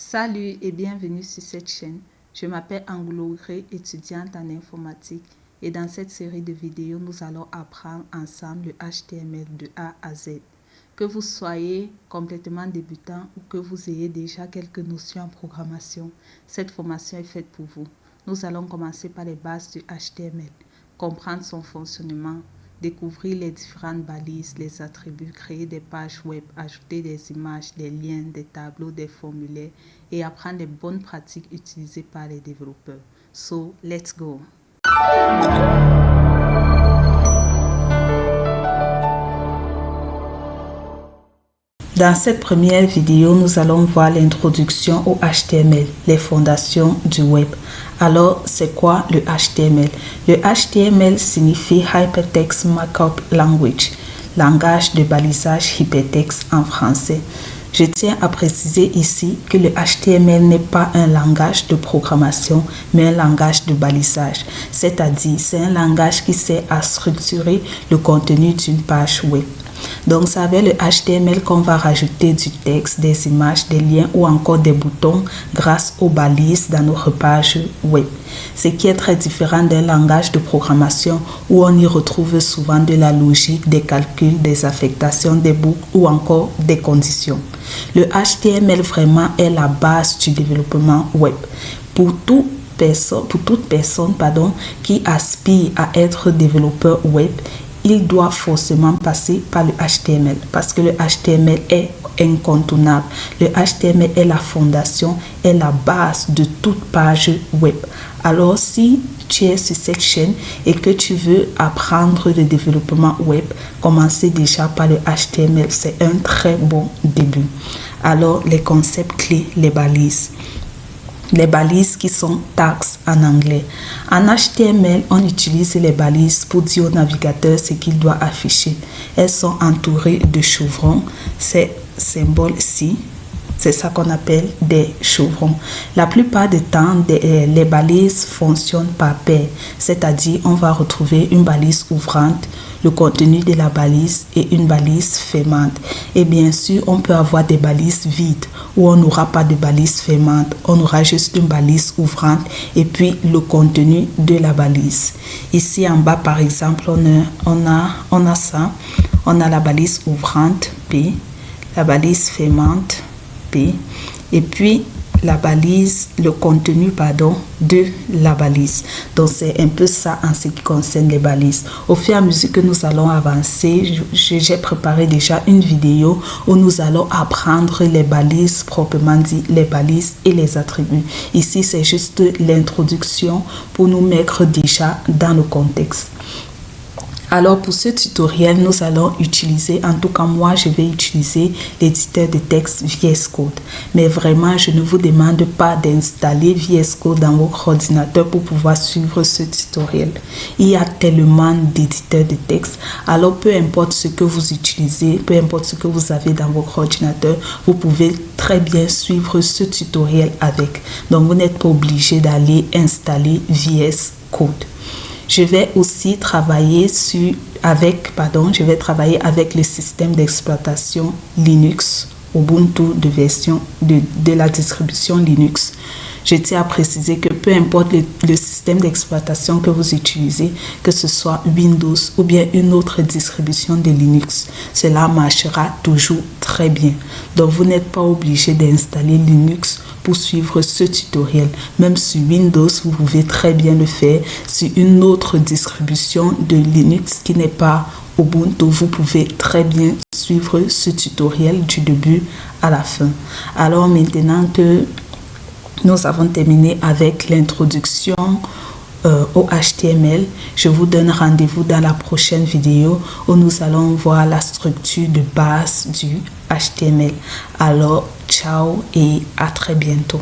Salut et bienvenue sur cette chaîne. Je m'appelle Angulo, étudiante en informatique, et dans cette série de vidéos, nous allons apprendre ensemble le HTML de A à Z. Que vous soyez complètement débutant ou que vous ayez déjà quelques notions en programmation, cette formation est faite pour vous. Nous allons commencer par les bases du HTML, comprendre son fonctionnement, découvrir les différentes balises, les attributs, créer des pages web, ajouter des images, des liens, des tableaux, des formulaires et apprendre les bonnes pratiques utilisées par les développeurs. So, let's go! Dans cette première vidéo, nous allons voir l'introduction au HTML, les fondations du web. Alors, c'est quoi le HTML? Le HTML signifie Hypertext Markup Language, langage de balisage hypertexte en français. Je tiens à préciser ici que le HTML n'est pas un langage de programmation, mais un langage de balisage. C'est-à-dire, c'est un langage qui sert à structurer le contenu d'une page web. Donc, c'est avec le HTML qu'on va rajouter du texte, des images, des liens ou encore des boutons grâce aux balises dans notre page web. Ce qui est très différent d'un langage de programmation où on y retrouve souvent de la logique, des calculs, des affectations, des boucles ou encore des conditions. Le HTML vraiment est la base du développement web. Pour toute personne qui aspire à être développeur web, il doit forcément passer par le HTML parce que le HTML est incontournable. Le HTML est la fondation, est la base de toute page web. Alors, si tu es sur cette chaîne et que tu veux apprendre le développement web, commencez déjà par le HTML. C'est un très bon début. Alors, les concepts clés, les balises. Les balises qui sont tags en anglais. En HTML, on utilise les balises pour dire au navigateur ce qu'il doit afficher. Elles sont entourées de chevrons. Ces symboles-ci, c'est ça qu'on appelle des chevrons. La plupart du temps, les balises fonctionnent par paire. C'est-à-dire, on va retrouver une balise ouvrante, le contenu de la balise et une balise fermante. Et bien sûr, on peut avoir des balises vides où on n'aura pas de balise fermante. On aura juste une balise ouvrante et puis le contenu de la balise. Ici en bas, par exemple, on a ça. On a la balise ouvrante P, la balise fermante P, et puis la balise, le contenu de la balise. Donc c'est un peu ça en ce qui concerne les balises. Au fur et à mesure que nous allons avancer, j'ai préparé déjà une vidéo où nous allons apprendre les balises, proprement dit les balises et les attributs. Ici c'est juste l'introduction pour nous mettre déjà dans le contexte. Alors pour ce tutoriel, nous allons utiliser, en tout cas moi je vais utiliser l'éditeur de texte VS Code. Mais vraiment je ne vous demande pas d'installer VS Code dans votre ordinateur pour pouvoir suivre ce tutoriel. Il y a tellement d'éditeurs de texte, alors peu importe ce que vous utilisez, peu importe ce que vous avez dans votre ordinateur, vous pouvez très bien suivre ce tutoriel avec. Donc vous n'êtes pas obligé d'aller installer VS Code. Je vais aussi travailler avec le système d'exploitation Linux, Ubuntu de la distribution Linux. Je tiens à préciser que peu importe le système d'exploitation que vous utilisez, que ce soit Windows ou bien une autre distribution de Linux, cela marchera toujours très bien. Donc vous n'êtes pas obligé d'installer Linux pour suivre ce tutoriel. Même sur Windows, vous pouvez très bien le faire. Sur une autre distribution de Linux qui n'est pas Ubuntu, vous pouvez très bien suivre ce tutoriel du début à la fin. Alors maintenant que nous avons terminé avec l'introduction au HTML, je vous donne rendez-vous dans la prochaine vidéo où nous allons voir la structure de base du HTML. Alors, ciao et à très bientôt.